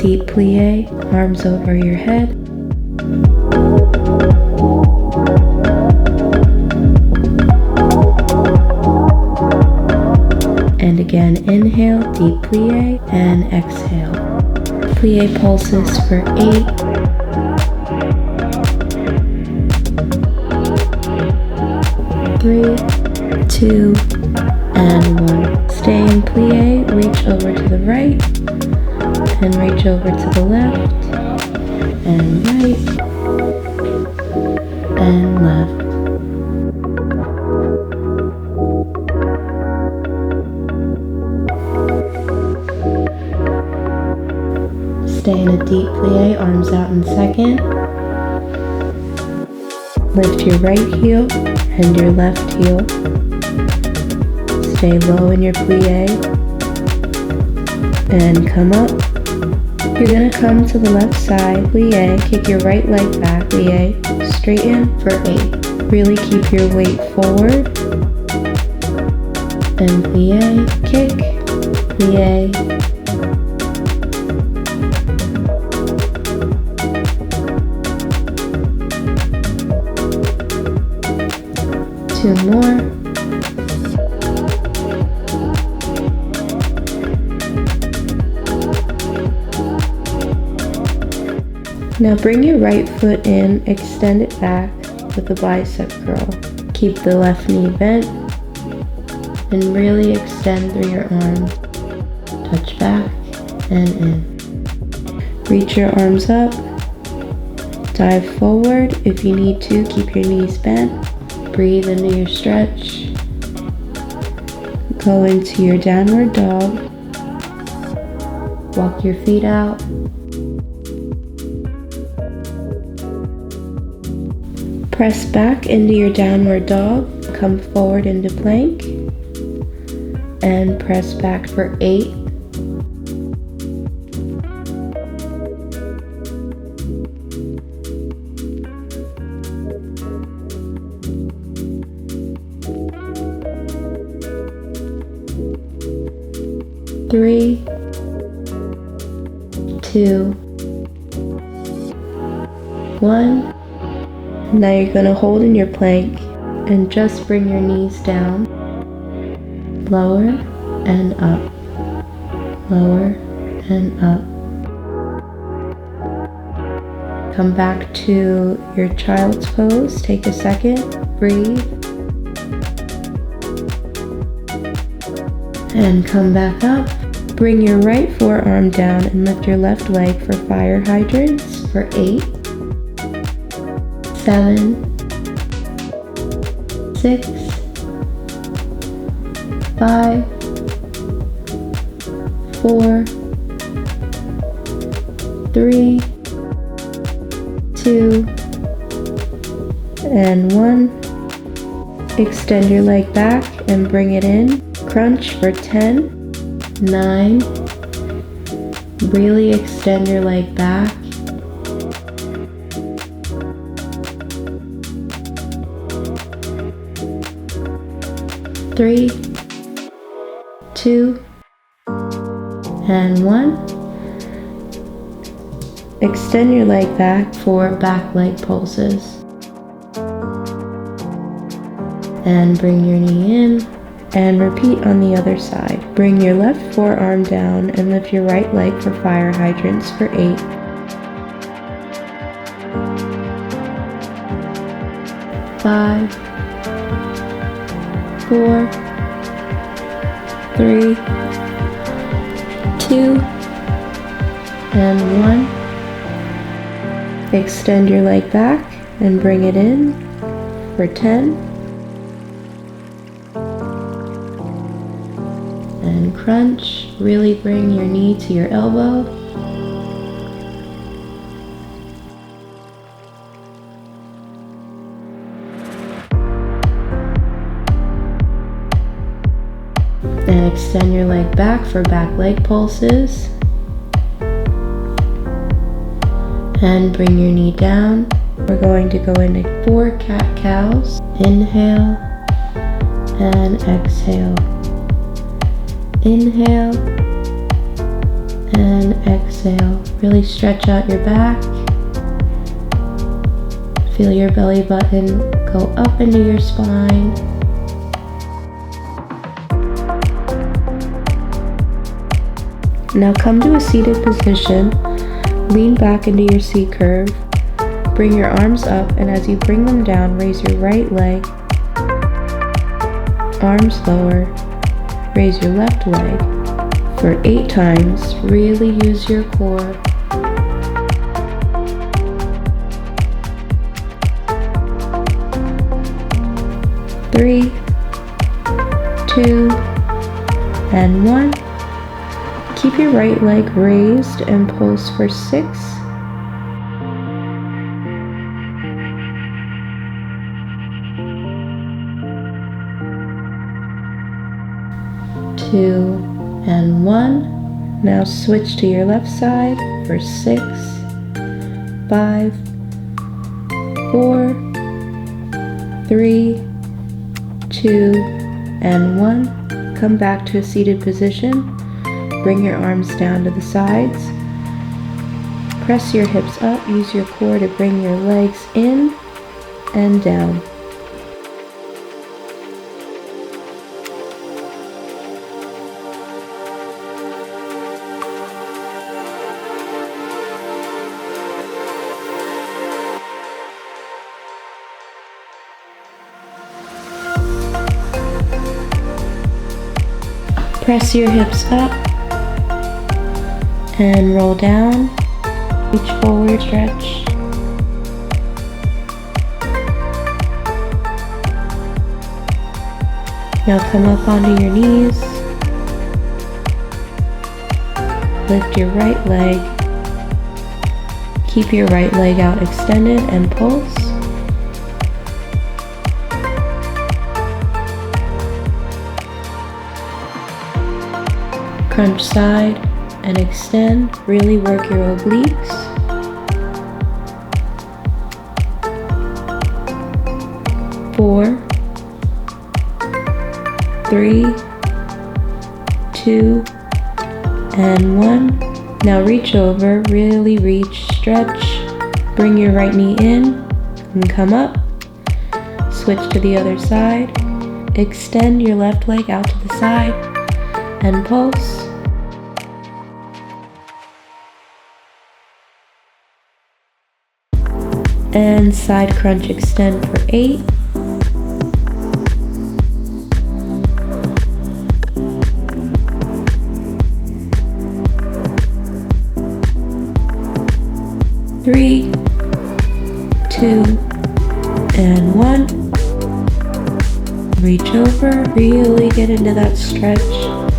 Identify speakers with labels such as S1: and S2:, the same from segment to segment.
S1: deep plie, arms over your head. And again, inhale, deep plie, and exhale. Plie pulses for 8. 3, 2, and 1. Stay in plie, reach over to the right, and reach over to the left, and right, and left. Stay in a deep plie, arms out in second. Lift your right heel and your left heel. Stay low in your plie and come up. You're going to come to the left side, plie, kick your right leg back, plie, straighten for 8. Really keep your weight forward. And plie, kick, plie. Two more. Now bring your right foot in, extend it back with a bicep curl. Keep the left knee bent and really extend through your arm. Touch back and in. Reach your arms up. Dive forward. If you need to, keep your knees bent. Breathe into your stretch. Go into your downward dog. Walk your feet out. Press back into your downward dog. Come forward into plank. And press back for 8. 3, 2, 1. Now you're going to hold in your plank and just bring your knees down. Lower and up. Lower and up. Come back to your child's pose. Take a second. Breathe. And come back up. Bring your right forearm down and lift your left leg for fire hydrants for 8, 7, 6, 5, 4, 3, 2, and 1. Extend your leg back and bring it in. Crunch for 10, 9. Really extend your leg back. 3, 2, and 1. Extend your leg back for back leg pulses. And bring your knee in. And repeat on the other side. Bring your left forearm down and lift your right leg for fire hydrants for 8. 5, 4, 3, 2, and 1. Extend your leg back and bring it in for 10. And crunch. Really bring your knee to your elbow. And extend your leg back for back leg pulses. And bring your knee down. We're going to go into 4 cat-cows. Inhale and exhale. Inhale And exhale. Really stretch out your back. Feel your belly button go up into your spine. Now come to a seated position. Lean back into your C curve. Bring your arms up, and as you bring them down, raise your right leg. Arms lower. Raise your left leg. For 8 times, really use your core. 3, 2, and 1. Keep your right leg raised and pulse for 6. 2, and 1. Now switch to your left side for 6, 5, 4, 3, 2, and 1. Come back to a seated position. Bring your arms down to the sides. Press your hips up. Use your core to bring your legs in and down. Press your hips up and roll down. Reach forward, stretch. Now come up onto your knees. Lift your right leg. Keep your right leg out extended and pulse. Crunch side and extend. Really work your obliques. Four, 3, 2, and 1. Now reach over. Really reach, stretch. Bring your right knee in and come up. Switch to the other side. Extend your left leg out to the side and pulse. And side crunch extend for 8. 3, 2, and 1. Reach over, really get into that stretch.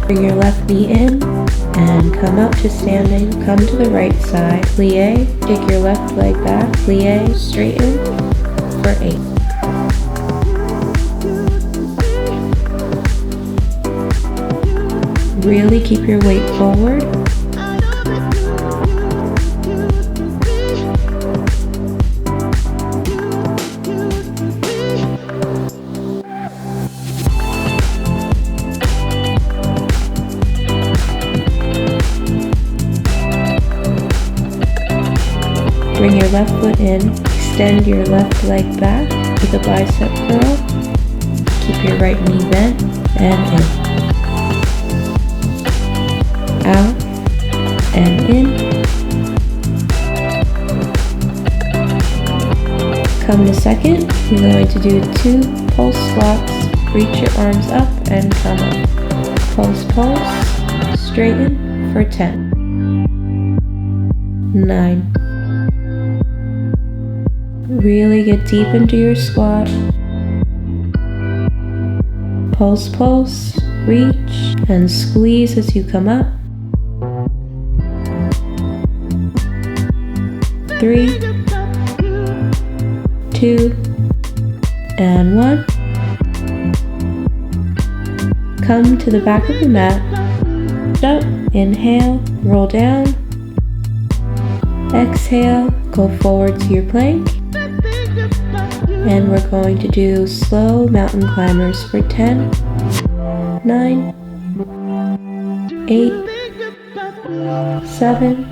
S1: Bring your left knee in and come up to standing. Come to the right side, plie. Take your left leg back, plie, straighten for 8. Really keep your weight forward. Bring your left foot in, extend your left leg back with a bicep curl. Keep your right knee bent and in. Out and in. Come to second. You're going to do 2 pulse squats. Reach your arms up and come up. Pulse, pulse, straighten for 10. 9. Really get deep into your squat. Pulse, pulse, reach, and squeeze as you come up. 3, 2, and 1. Come to the back of the mat. Up, inhale, roll down. Exhale, go forward to your plank. And we're going to do slow mountain climbers for 10, 9, 8, 7,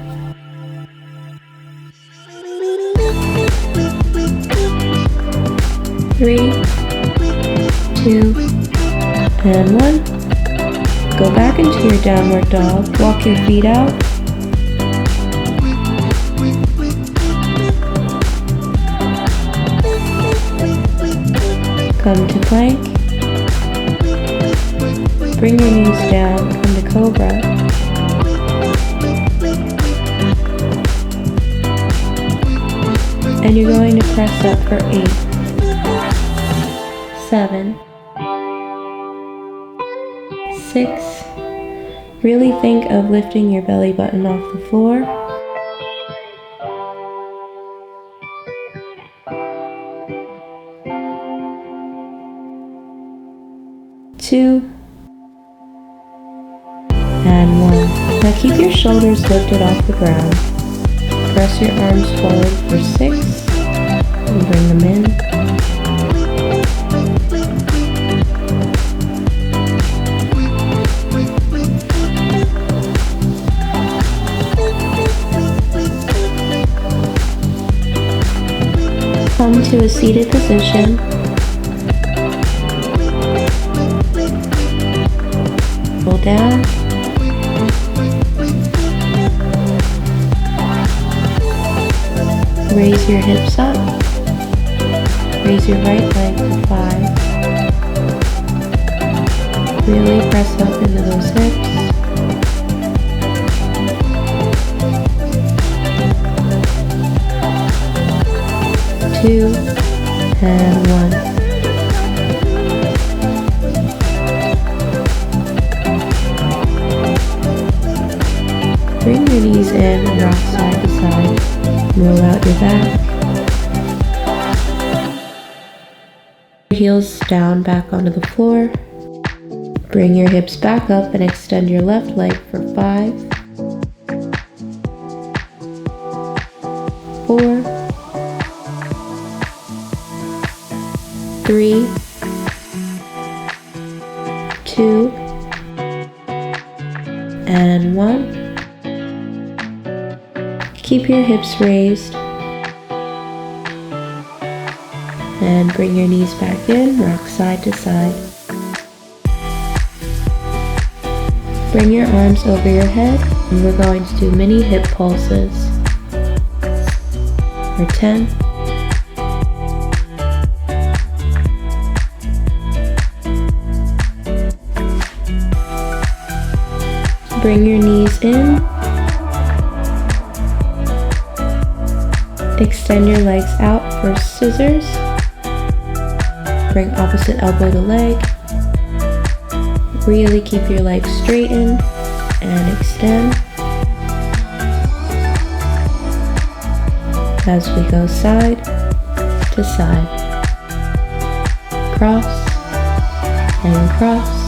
S1: 3, 2, and 1. Go back into your downward dog. Walk your feet out. Come to plank. Bring your knees down. Come to cobra. And you're going to press up for 8, 7, 6. Really think of lifting your belly button off the floor. 2, and 1. Now keep your shoulders lifted off the ground. Press your arms forward for 6 and bring them in. Come to a seated position. Pull down. Raise your hips up. Raise your right leg to 5. Really press up into those hips. Two and 1. Bring your knees in and rock side to side. Roll out your back. Heels down back onto the floor. Bring your hips back up and extend your left leg for 5, 4, 3, 2, and 1. Keep your hips raised and bring your knees back in, rock side to side. Bring your arms over your head and we're going to do mini hip pulses for 10, 10. Bring your knees in. Extend your legs out for scissors. Bring opposite elbow to leg. Really keep your legs straightened and extend. As we go side to side. Cross and cross.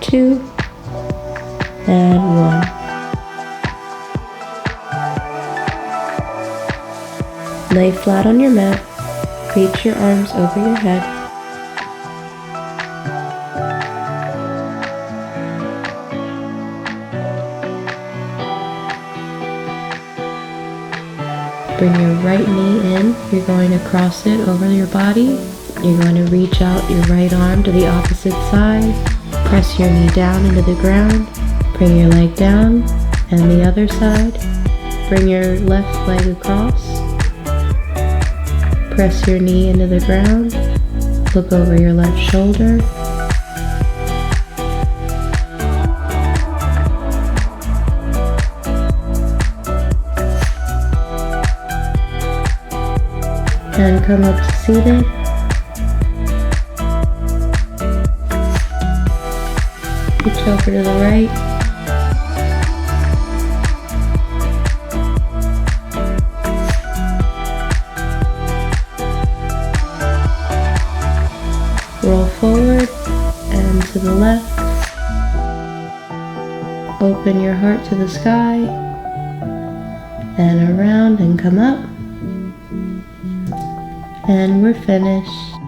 S1: Two and 1. Lay flat on your mat. Reach your arms over your head. Bring your right knee in. You're going to cross it over your body. You're going to reach out your right arm to the opposite side. Press your knee down into the ground. Bring your leg down and the other side. Bring your left leg across. Press your knee into the ground. Look over your left shoulder. And come up to seated. Reach over to the right. Roll forward and to the left. Open your heart to the sky, and around and come up. And we're finished.